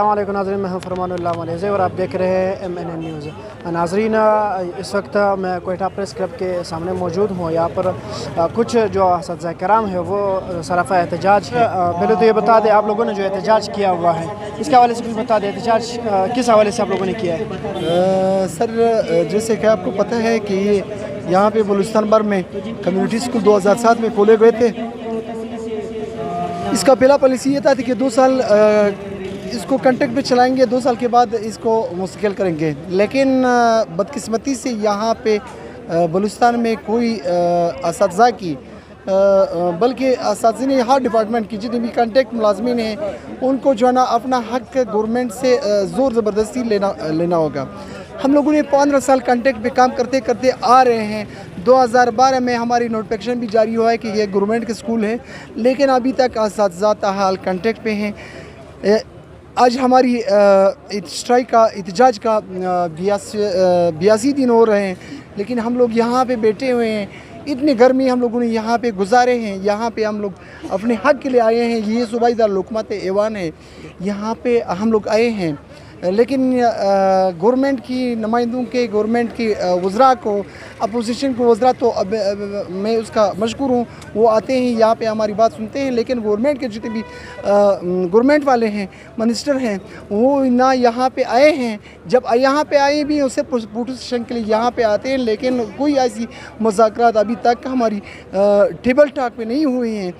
अस्सलाम वालेकुम नाज़रीन, मैं हूं फरमानुल्लाह मलेज़े और आप देख रहे हैं MNN न्यूज़। नाज़रीन, इस वक्त मैं कोयटा प्रेस क्लब के सामने मौजूद हूं। यहाँ पर कुछ जो असतिज़ा कराम है वो सराफ़ा एहतजाज है। पहले तो ये बता दें, आप लोगों ने जो एहतजाज किया हुआ है इसके हवाले से कुछ बता दें। एहतजाज किस हवाले से आप लोगों ने किया है? सर, जैसे कि आपको पता है कि यहाँ पे बलूचिस्तान भर में कम्युनिटी स्कूल 2007 में खोले गए थे। इसका पहला पॉलिसी ये था कि 2 साल इसको कंटेक्ट पे चलाएंगे, 2 साल के बाद इसको मुस्तकिल करेंगे। लेकिन बदकिस्मती से यहाँ पे बलूचिस्तान में कोई असतिज़ा की बल्कि असातिज़ा ने हर डिपार्टमेंट की जितने भी कंटेक्ट मुलाजमीन हैं उनको जो है ना अपना हक गवर्नमेंट से ज़ोर ज़बरदस्ती लेना होगा। हम लोगों ने 15 साल कंटेक्ट पे काम करते करते आ रहे हैं। 2012 में हमारी नोटिफिकेशन भी जारी हुआ है कि ये गवर्नमेंट के स्कूल है, लेकिन अभी तक असातिज़ा ताहाल कंटेक्ट पे हैं। आज हमारी स्ट्राइक का एहतजाज का 82 दिन हो रहे हैं, लेकिन हम लोग यहाँ पे बैठे हुए हैं। इतनी गर्मी हम लोगों ने यहाँ पे गुजारे हैं। यहाँ पे हम लोग अपने हक के लिए आए हैं। ये सूबाई हुकूमत ऐवान है, यहाँ पे हम लोग आए हैं। लेकिन गवर्नमेंट की नुमाइंदों के, गवर्नमेंट की वज़रा को, अपोजिशन को वज़रा तो अब मैं उसका मशकूर हूँ, वो आते हैं यहाँ पे हमारी बात सुनते हैं। लेकिन गवर्नमेंट के जितने भी गवर्नमेंट वाले हैं, मिनिस्टर हैं, वो ना यहाँ पे आए हैं। जब यहाँ पे आए भी उससे प्रोटेक्शन के लिए यहाँ पे आते हैं, लेकिन कोई ऐसी मुज़ाकरात अभी तक हमारी टेबल टॉक पे नहीं हुई हैं।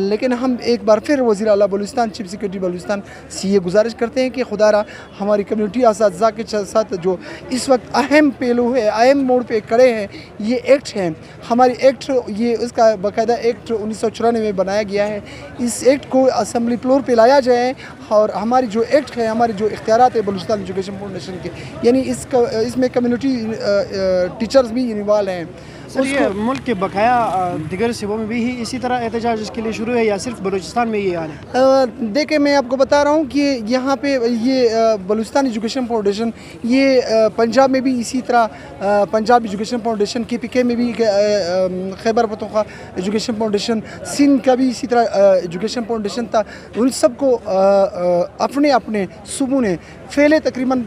लेकिन हम एक बार फिर वज़ीर आला बलूचिस्तान, चीफ सेक्रेटरी बलूचिस्तान से ये गुजारिश करते हैं कि खुदारा हमारी कम्युनिटी असतिज़ा के साथ जो इस वक्त अहम पहलू है, अहम मोड़ पे खड़े हैं, ये एक्ट है। हमारी एक्ट, ये उसका बाकायदा एक्ट 1994 में बनाया गया है। इस एक्ट को असम्बली फ्लोर पे लाया जाए और हमारी जो एक्ट है, हमारे जो इख्तियारात है बलूचिस्तान एजुकेशन फाउंडेशन के, यानी इसमें कम्युनिटी टीचर्स भी इन्वॉल्व हैं। सर, ये मुल्क के बकाया दिगर सूबों में भी ही इसी तरह एहतजाज इसके लिए शुरू है या सिर्फ बलूचिस्तान में ये हाल है? देखिए, मैं आपको बता रहा हूँ कि यहाँ पे ये बलूचिस्तान एजुकेशन फाउंडेशन, ये पंजाब में भी इसी तरह पंजाब एजुकेशन फाउंडेशन, KPK में भी खैबर पख्तूनख्वा एजुकेशन फाउंडेशन, सिंध का भी इसी तरह एजुकेशन फाउंडेशन था। उन सबको अपने अपने सूबों ने फैले तकरीबन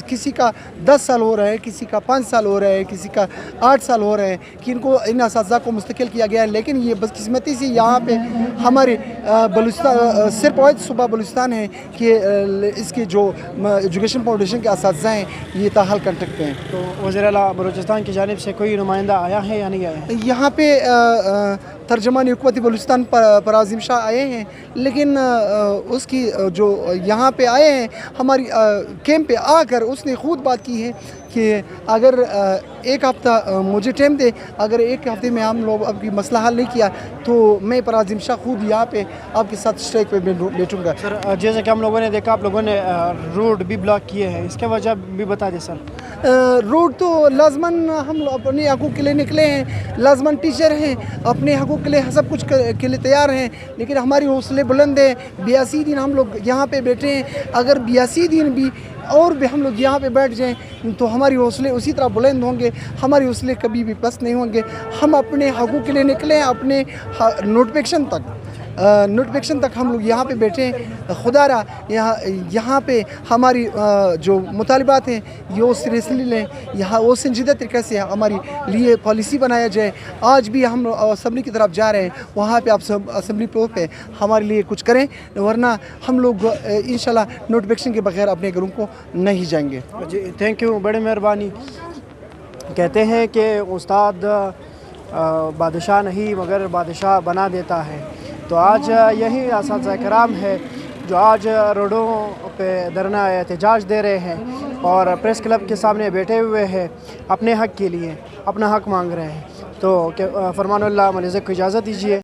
किसी का 10 साल हो रहा है, किसी का 5 साल हो रहा है, किसी का 8 साल हो रहे हैं कि इनको इन असतिज़ा को मुस्तकिल किया गया है। लेकिन ये बदकिस्मती से यहाँ पे हमारे बलूचिस्तान सिर्फ वाहिद सूबा बलूचिस्तान है कि इसके जो एजुकेशन फाउंडेशन के असतिज़ा हैं ये ताहाल कंटेक्ट पे हैं। तो वज़ीर आला बलूचिस्तान की जानिब से कोई नुमाइंदा आया है या नहीं आया है? यहाँ पे तर्जमान हुकूमत बलूचिस्तान पर आज़िम शाह आए हैं, लेकिन उसकी जो यहाँ पे आए हैं हमारी कैंप पे आकर उसने खुद बात की है कि अगर एक हफ़्ता मुझे टाइम दे, अगर एक हफ़्ते में हम लोग आपकी मसला हल नहीं किया तो मैं पर आज़िम शाह खुद यहाँ पे आपके साथ स्ट्राइक पे बैठूँगा। सर, जैसे कि हम लोगों ने देखा, आप लोगों ने रोड भी ब्लॉक किए हैं, इसके वजह भी बता दें सर। रोड तो लाजमन हम अपने हकूक़ के लिए निकले हैं, लाजमन टीचर हैं, अपने हकूक़ के लिए सब कुछ के लिए तैयार हैं। लेकिन हमारी हौसले बुलंद हैं। 82 दिन हम लोग यहाँ पे बैठे हैं। अगर 82 दिन भी और भी हम लोग यहाँ पे बैठ जाएं तो हमारी हौसले उसी तरह बुलंद होंगे, हमारे हौसले कभी भी पस्त नहीं होंगे। हम अपने हकूक़ के लिए निकले हैं, अपने नोटिफिकेशन तक हम लोग यहाँ पे बैठे हैं। खुदारा यहाँ पे हमारी जो मुतालिबात हैं ये वो सीरियसली लें, यहाँ वो संजीदा तरीके से हमारी लिए पॉलिसी बनाया जाए। आज भी हम असम्बली की तरफ जा रहे हैं, वहाँ पे आप सब असम्बली फ्लोर पे हमारे लिए कुछ करें, वरना हम लोग इंशाल्लाह नोटिफिकेशन के बगैर अपने घरों को नहीं जाएंगे। जी, थैंक यू, बड़ी मेहरबानी। कहते हैं कि उस्ताद बादशाह नहीं मगर बादशाह बना देता है। तो आज यही असतिज़ा कराम है जो आज रोडों पे धरना एहतजाज दे रहे हैं और प्रेस क्लब के सामने बैठे हुए हैं, अपने हक के लिए अपना हक मांग रहे हैं। तो फरमानुल्लाह मलेज़े को इजाज़त दीजिए।